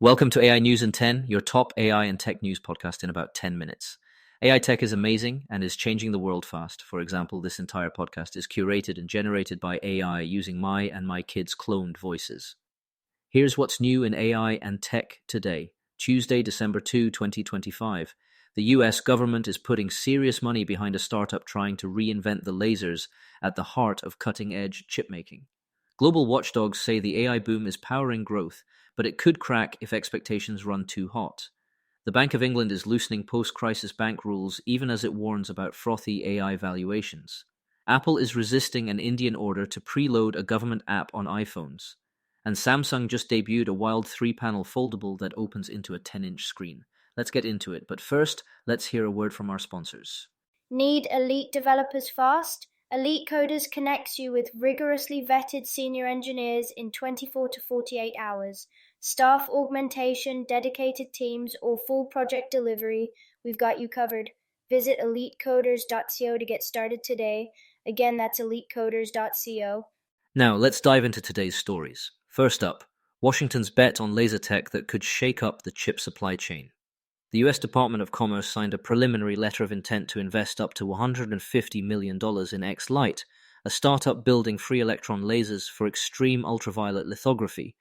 Welcome to AI News in 10, your top AI and tech news podcast in about 10 minutes. AI tech is amazing and is changing the world fast. For example, this entire podcast is curated and generated by AI using my and my kids' cloned voices. Here's what's new in AI and tech today, Tuesday, December 2, 2025. The US government is putting serious money behind a startup trying to reinvent the lasers at the heart of cutting-edge chipmaking. Global watchdogs say the AI boom is powering growth, but it could crack if expectations run too hot. The Bank of England is loosening post-crisis bank rules even as it warns about frothy AI valuations. Apple is resisting an Indian order to preload a government app on iPhones. And Samsung just debuted a wild 3-panel foldable that opens into a 10-inch screen. Let's get into it, but first, let's hear a word from our sponsors. Need elite developers fast? Elite Coders connects you with rigorously vetted senior engineers in 24 to 48 hours. Staff augmentation, dedicated teams, or full project delivery, we've got you covered. Visit elitecoders.co to get started today. Again, that's elitecoders.co. Now, let's dive into today's stories. First up, Washington's bet on laser tech that could shake up the chip supply chain. The U.S. Department of Commerce signed a preliminary letter of intent to invest up to $150 million in X-Lite, a startup building free electron lasers for extreme ultraviolet lithography,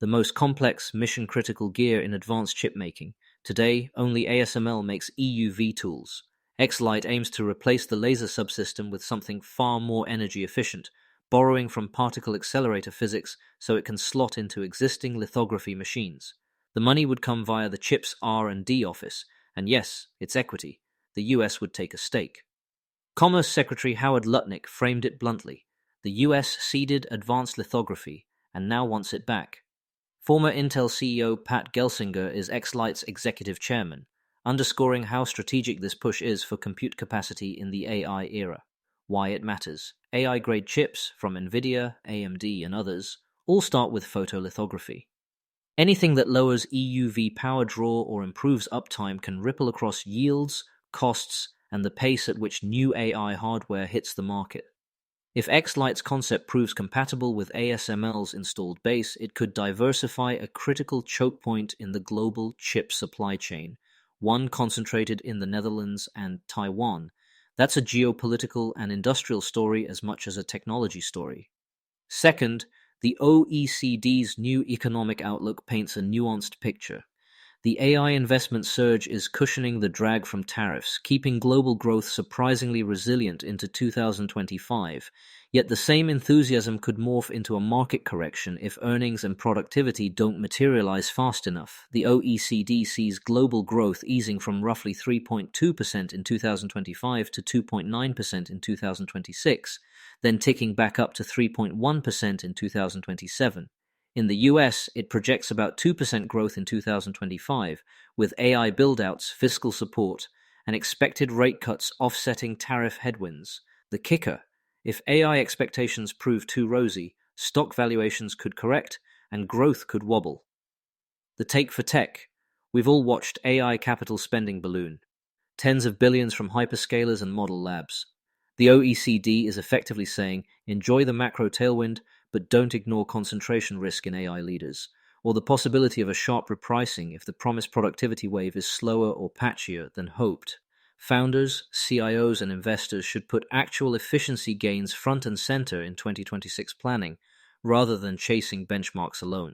the most complex mission-critical gear in advanced chip making. Today, only ASML makes EUV tools. X-Lite aims to replace the laser subsystem with something far more energy efficient, borrowing from particle accelerator physics so it can slot into existing lithography machines. The money would come via the chip's R&D office, and yes, it's equity. The US would take a stake. Commerce Secretary Howard Lutnick framed it bluntly. The US ceded advanced lithography and now wants it back. Former Intel CEO Pat Gelsinger is X-Lite's executive chairman, underscoring how strategic this push is for compute capacity in the AI era. Why it matters. AI-grade chips from NVIDIA, AMD, and others all start with photolithography. Anything that lowers EUV power draw or improves uptime can ripple across yields, costs, and the pace at which new AI hardware hits the market. If X-Lite's concept proves compatible with ASML's installed base, it could diversify a critical choke point in the global chip supply chain, one concentrated in the Netherlands and Taiwan. That's a geopolitical and industrial story as much as a technology story. Second, the OECD's new economic outlook paints a nuanced picture. The AI investment surge is cushioning the drag from tariffs, keeping global growth surprisingly resilient into 2025. Yet the same enthusiasm could morph into a market correction if earnings and productivity don't materialize fast enough. The OECD sees global growth easing from roughly 3.2% in 2025 to 2.9% in 2026, then ticking back up to 3.1% in 2027. In the US, it projects about 2% growth in 2025, with AI build-outs, fiscal support, and expected rate cuts offsetting tariff headwinds. The kicker: if AI expectations prove too rosy, stock valuations could correct and growth could wobble. The take for tech: we've all watched AI capital spending balloon. Tens of billions from hyperscalers and model labs. The OECD is effectively saying, enjoy the macro tailwind, but don't ignore concentration risk in AI leaders, or the possibility of a sharp repricing if the promised productivity wave is slower or patchier than hoped. Founders, CIOs, and investors should put actual efficiency gains front and center in 2026 planning, rather than chasing benchmarks alone.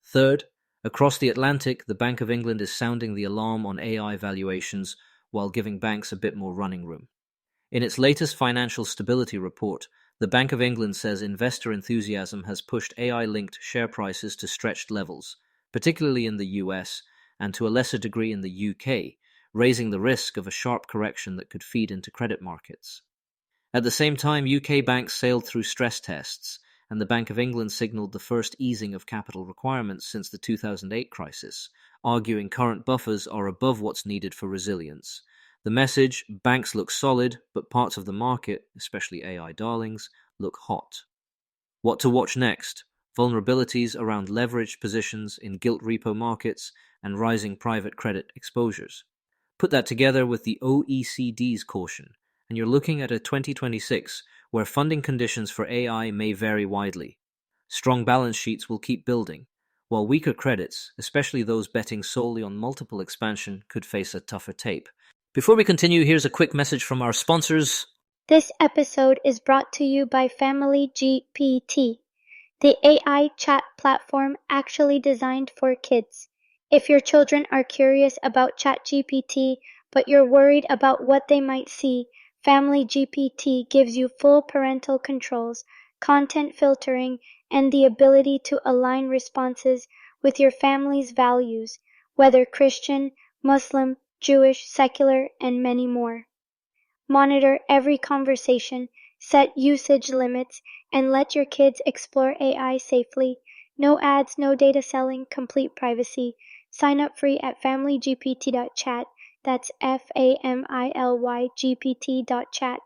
Third, across the Atlantic, the Bank of England is sounding the alarm on AI valuations while giving banks a bit more running room. In its latest financial stability report, the Bank of England says investor enthusiasm has pushed AI-linked share prices to stretched levels, particularly in the US and to a lesser degree in the UK, raising the risk of a sharp correction that could feed into credit markets. At the same time, UK banks sailed through stress tests, and the Bank of England signaled the first easing of capital requirements since the 2008 crisis, arguing current buffers are above what's needed for resilience. The message: banks look solid, but parts of the market, especially AI darlings, look hot. What to watch next? Vulnerabilities around leveraged positions in gilt repo markets and rising private credit exposures. Put that together with the OECD's caution, and you're looking at a 2026 where funding conditions for AI may vary widely. Strong balance sheets will keep building, while weaker credits, especially those betting solely on multiple expansion, could face a tougher tape. Before we continue, here's a quick message from our sponsors. This episode is brought to you by Family GPT, the AI chat platform actually designed for kids. If your children are curious about ChatGPT, but you're worried about what they might see, Family GPT gives you full parental controls, content filtering, and the ability to align responses with your family's values, whether Christian, Muslim, Jewish, secular, and many more. Monitor every conversation, set usage limits, and let your kids explore AI safely. No ads, no data selling, complete privacy. Sign up free at familygpt.chat. That's FAMILYGPT.chat.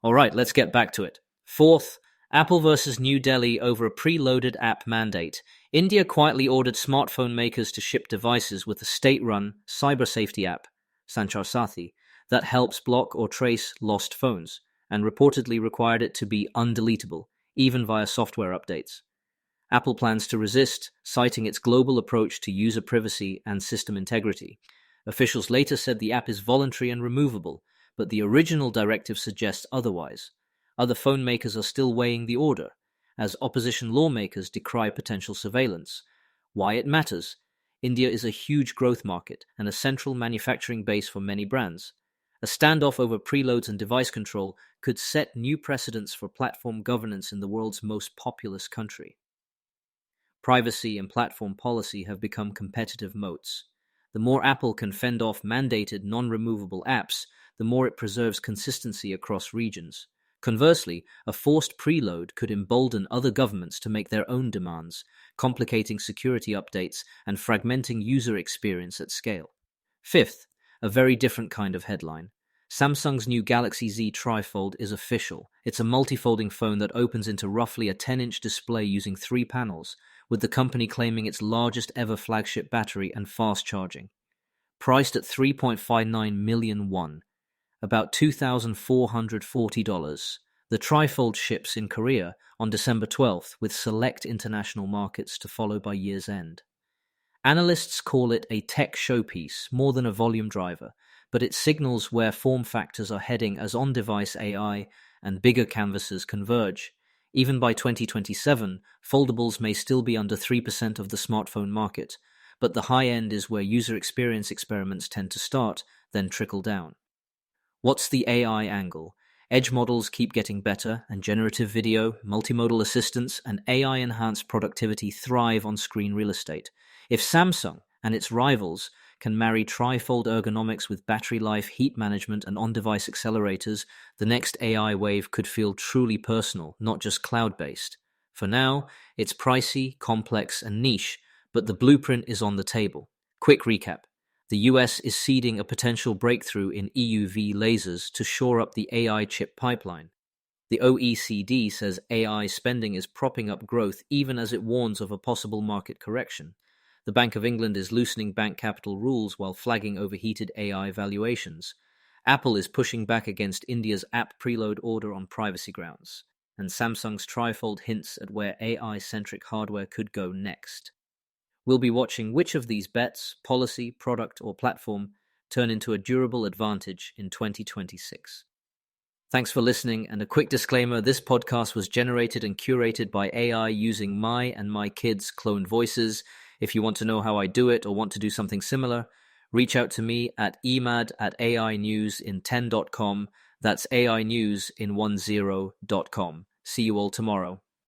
All right, let's get back to it. Fourth, Apple versus New Delhi over a preloaded app mandate. India quietly ordered smartphone makers to ship devices with a state-run cyber safety app, Sanchar Sathi, that helps block or trace lost phones, and reportedly required it to be undeletable, even via software updates. Apple plans to resist, citing its global approach to user privacy and system integrity. Officials later said the app is voluntary and removable, but the original directive suggests otherwise. Other phone makers are still weighing the order, as opposition lawmakers decry potential surveillance. Why it matters? India is a huge growth market and a central manufacturing base for many brands. A standoff over preloads and device control could set new precedents for platform governance in the world's most populous country. Privacy and platform policy have become competitive moats. The more Apple can fend off mandated non-removable apps, the more it preserves consistency across regions. Conversely, a forced preload could embolden other governments to make their own demands, complicating security updates and fragmenting user experience at scale. Fifth, a very different kind of headline. Samsung's new Galaxy Z TriFold is official. It's a multifolding phone that opens into roughly a 10-inch display using 3 panels, with the company claiming its largest ever flagship battery and fast charging. Priced at 3.59 million won, about $2,440, the TriFold ships in Korea on December 12th, with select international markets to follow by year's end. Analysts call it a tech showpiece more than a volume driver, but it signals where form factors are heading as on-device AI and bigger canvases converge. Even by 2027, foldables may still be under 3% of the smartphone market, but the high end is where user experience experiments tend to start, then trickle down. What's the AI angle? Edge models keep getting better, and generative video, multimodal assistance, and AI-enhanced productivity thrive on screen real estate. If Samsung and its rivals can marry TriFold ergonomics with battery life, heat management, and on-device accelerators, the next AI wave could feel truly personal, not just cloud-based. For now, it's pricey, complex, and niche, but the blueprint is on the table. Quick recap. The US is seeding a potential breakthrough in EUV lasers to shore up the AI chip pipeline. The OECD says AI spending is propping up growth even as it warns of a possible market correction. The Bank of England is loosening bank capital rules while flagging overheated AI valuations. Apple is pushing back against India's app preload order on privacy grounds. And Samsung's TriFold hints at where AI-centric hardware could go next. We'll be watching which of these bets, policy, product, or platform, turn into a durable advantage in 2026. Thanks for listening, and a quick disclaimer, this podcast was generated and curated by AI using my and my kids' cloned voices. If you want to know how I do it or want to do something similar, reach out to me at emad@ainewsin10.com. That's AI News in 10.com. See you all tomorrow.